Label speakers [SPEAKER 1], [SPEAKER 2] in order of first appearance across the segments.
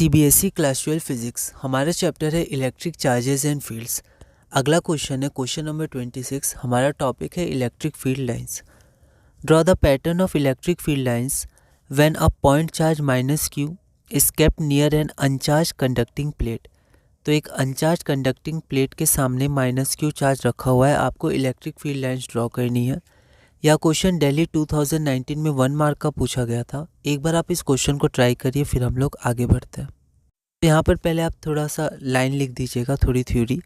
[SPEAKER 1] CBSE class 12 physics हमारा chapter है electric charges and fields. अगला क्वेश्चन है क्वेश्चन नंबर 26। हमारा टॉपिक है electric field lines. Draw the pattern of electric field lines when a point charge minus Q is kept near an uncharged conducting plate. तो एक अनचार्ज conducting plate के सामने minus Q charge रखा हुआ है, आपको इलेक्ट्रिक फील्ड लाइंस ड्रॉ करनी है। यह क्वेश्चन दिल्ली 2019 में 1 मार्क का पूछा गया था। एक बार आप इस क्वेश्चन को ट्राई करिए, फिर हम लोग आगे बढ़ते हैं। तो यहाँ पर पहले आप थोड़ा सा लाइन लिख दीजिएगा, थोड़ी theory.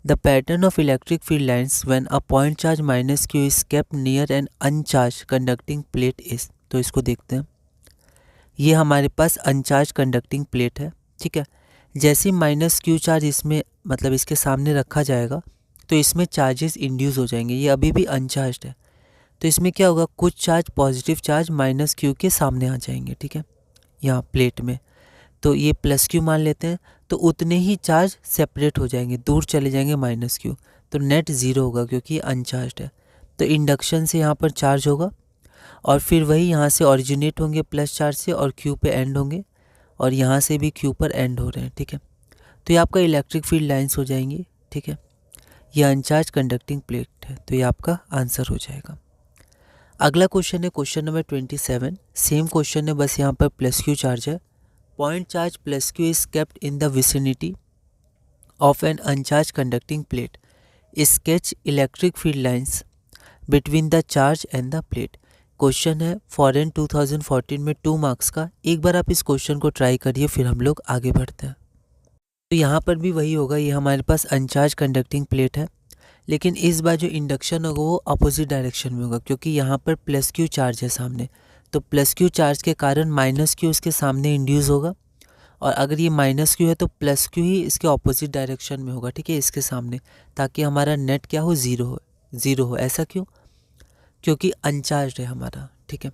[SPEAKER 1] The pattern of electric field lines when a point charge minus Q is kept near an uncharged conducting plate is. तो इसको देखते हैं। ये हमारे पास अनचार्ज कंडक्टिंग प्लेट है, ठीक है। जैसे माइनस क्यू चार्ज इसमें मतलब इसके सामने रखा जाएगा तो इसमें चार्जेस इंड्यूस हो जाएंगे। ये अभी भी अनचार्ज है, तो इसमें क्या होगा, कुछ charge positive charge minus Q के सामने आ जाएंगे, ठीक है, यहाँ प्लेट में। तो ये प्लस क्यू मान लेते हैं, तो उतने ही चार्ज सेपरेट हो जाएंगे, दूर चले जाएंगे माइनस क्यू। तो नेट ज़ीरो होगा क्योंकि अनचार्ज है। तो इंडक्शन से यहाँ पर चार्ज होगा और फिर वही यहाँ से ओरिजिनेट होंगे प्लस चार्ज से और क्यू पे एंड होंगे, और यहाँ से भी क्यू पर एंड हो रहे हैं, ठीक है। तो ये आपका इलेक्ट्रिक फील्ड लाइंस हो जाएंगी, ठीक है। ये अनचार्ज कंडक्टिंग प्लेट है, तो ये आपका आंसर हो जाएगा। अगला क्वेश्चन है क्वेश्चन नंबर 27। सेम क्वेश्चन है, बस यहाँ पर प्लस क्यू चार्ज है। Point charge plus Q is kept in the vicinity of an uncharged conducting plate. Sketch electric field lines between the charge and the plate. Question है foreign 2014 में 2 marks का। एक बार आप इस क्वेश्चन को try करिए, फिर हम लोग आगे बढ़ते हैं। तो यहाँ पर भी वही होगा, ये हमारे पास अनचार्ज कंडक्टिंग प्लेट है, लेकिन इस बार जो इंडक्शन होगा वो अपोजिट डायरेक्शन में होगा, क्योंकि यहाँ पर प्लस क्यू चार्ज है सामने। तो प्लस क्यू चार्ज के कारण माइनस क्यू उसके सामने इंड्यूस होगा, और अगर ये माइनस क्यू है तो प्लस क्यू ही इसके ऑपोजिट डायरेक्शन में होगा, ठीक है, इसके सामने, ताकि हमारा नेट क्या हो, ज़ीरो हो। ऐसा क्यों? क्योंकि अनचार्ज है हमारा, ठीक है।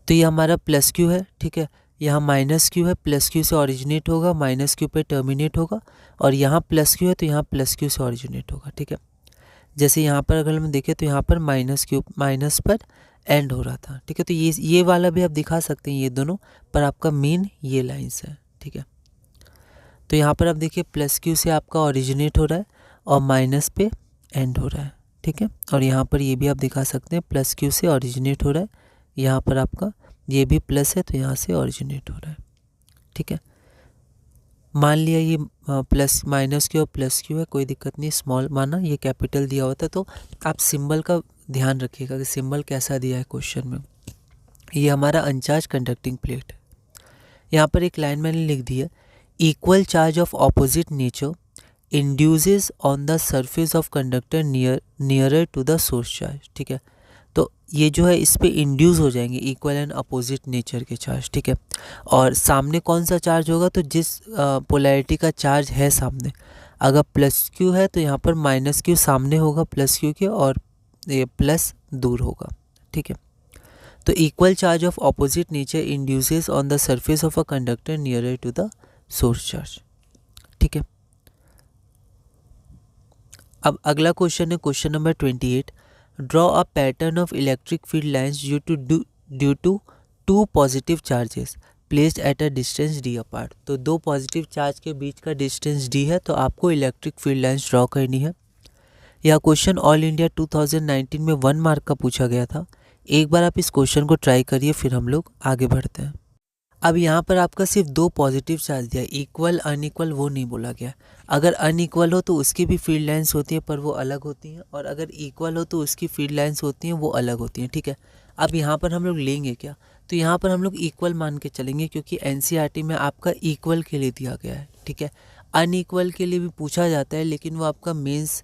[SPEAKER 1] तो ये हमारा प्लस क्यू है, ठीक है, यहाँ माइनस क्यू है, प्लस क्यू से ओरिजिनेट होगा, माइनस क्यू पे टर्मिनेट होगा, और यहाँ प्लस क्यू है तो यहाँ प्लस क्यू से ओरिजिनेट होगा, ठीक है। जैसे यहाँ पर अगर हम देखें तो यहाँ पर माइनस पर एंड हो रहा था, ठीक है। तो ये वाला भी आप दिखा सकते हैं, ये दोनों, पर आपका मेन ये लाइंस है, ठीक है। तो यहाँ पर आप देखिए प्लस क्यू से आपका ओरिजिनेट हो रहा है और माइनस पे एंड हो रहा है, ठीक है। और यहाँ पर ये भी आप दिखा सकते हैं, प्लस क्यू से ओरिजिनेट हो रहा है, यहाँ पर आपका ये भी प्लस है तो यहाँ से ओरिजिनेट हो रहा है, ठीक है। मान लिया ये प्लस माइनस क्यू और प्लस क्यू है, कोई दिक्कत नहीं, स्मॉल माना, ये कैपिटल दिया होता है। तो आप सिंबल का ध्यान रखिएगा कि सिंबल कैसा दिया है क्वेश्चन में। ये हमारा अनचार्ज कंडक्टिंग प्लेट है। यहाँ पर एक लाइन मैंने लिख दी है, equal charge of opposite nature induces on the surface of conductor nearer to the source charge, ठीक है। तो ये जो है इस पे इंड्यूस हो जाएंगे इक्वल एंड अपोजिट नेचर के चार्ज, ठीक है। और सामने कौन सा चार्ज होगा, तो जिस पोलैरिटी का चार्ज है सामने, अगर प्लस क्यू है तो यहाँ पर माइनस क्यू सामने होगा प्लस क्यू के, और ये प्लस दूर होगा, ठीक है। तो equal charge of opposite nature induces on the surface of a conductor nearer to the source charge, ठीक है। अब अगला क्वेश्चन है question number 28। Draw a pattern of electric field lines due to 2 positive charges placed at a distance D apart. तो 2 positive charge के बीच का distance D है, तो आपको इलेक्ट्रिक फील्ड लाइंस ड्रॉ करनी है। यह क्वेश्चन ऑल इंडिया 2019 में 1 मार्क का पूछा गया था। एक बार आप इस क्वेश्चन को ट्राई करिए, फिर हम लोग आगे बढ़ते हैं। अब यहाँ पर आपका सिर्फ 2 पॉजिटिव चार्ज दिया, इक्वल अनइक्वल वो नहीं बोला गया। अगर अनइक्वल हो तो उसकी भी फील्ड लाइंस होती है, पर वो अलग होती हैं, और अगर इक्वल हो तो उसकी फील्ड लाइंस होती हैं, वो अलग होती हैं, ठीक है। अब यहाँ पर हम लोग लेंगे क्या, तो यहाँ पर हम लोग इक्वल मान के चलेंगे, क्योंकि एनसीईआरटी में आपका इक्वल के लिए दिया गया है, ठीक है। अनइक्वल के लिए भी पूछा जाता है, लेकिन वो आपका मेंस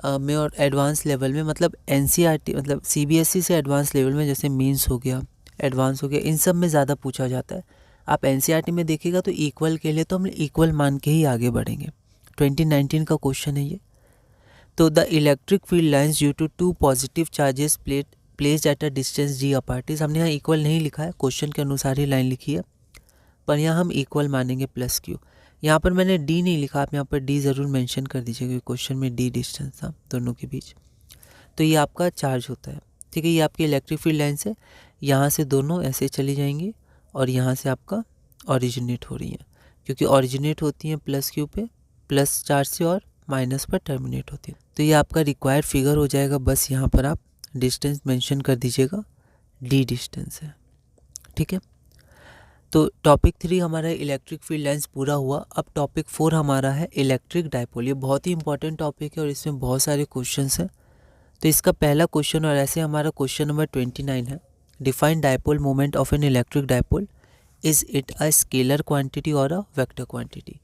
[SPEAKER 1] में और एडवांस लेवल में, मतलब एनसीईआरटी मतलब सीबीएसई से एडवांस लेवल में, जैसे मेंस हो गया, एडवांस हो गया, इन सब में ज़्यादा पूछा जाता है। आप एनसीईआरटी में देखिएगा तो इक्वल के लिए तो हम इक्वल मान के ही आगे बढ़ेंगे। 2019 का क्वेश्चन है ये। तो the electric field lines due to 2 positive charges placed at a distance D apart. हमने यहाँ इक्वल नहीं लिखा है, क्वेश्चन के अनुसार ही लाइन लिखी है, पर यहाँ हम इक्वल मानेंगे प्लस क्यू। यहाँ पर मैंने डी नहीं लिखा, आप यहाँ पर डी ज़रूर मेंशन कर दीजिए, क्योंकि क्वेश्चन में डी डिस्टेंस था दोनों के बीच। तो ये आपका चार्ज होता है, ठीक है। ये आपकी इलेक्ट्रिक फील्ड लाइंस है, यहाँ से दोनों ऐसे चली जाएंगी और यहाँ से आपका ओरिजिनेट हो रही है। क्योंकि ऑरिजिनेट होती हैं प्लस क्यू पे, प्लस चार्ज से, और माइनस पर टर्मिनेट होती है। तो ये आपका रिक्वायर्ड फिगर हो जाएगा। बस यहाँ पर आप डिस्टेंस मेंशन कर दीजिएगा, डी डिस्टेंस है, ठीक है। तो टॉपिक 3 हमारा इलेक्ट्रिक फील्ड लाइंस पूरा हुआ। अब टॉपिक 4 हमारा है इलेक्ट्रिक डायपोल। ये बहुत ही इंपॉर्टेंट टॉपिक है और इसमें बहुत सारे क्वेश्चंस हैं। तो इसका पहला क्वेश्चन, और ऐसे हमारा क्वेश्चन नंबर 29 है, define dipole moment of an electric dipole, is it a scalar quantity और अ वेक्टर क्वांटिटी।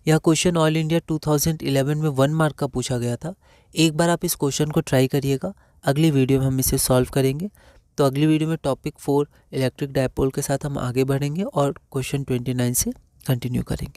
[SPEAKER 1] यह क्वेश्चन ऑल इंडिया 2011 में 1 मार्क का पूछा गया था। एक बार आप इस क्वेश्चन को ट्राई करिएगा, अगली वीडियो में हम इसे सॉल्व करेंगे। तो अगली वीडियो में टॉपिक 4 इलेक्ट्रिक डायपोल के साथ हम आगे बढ़ेंगे और क्वेश्चन 29 से कंटिन्यू करेंगे।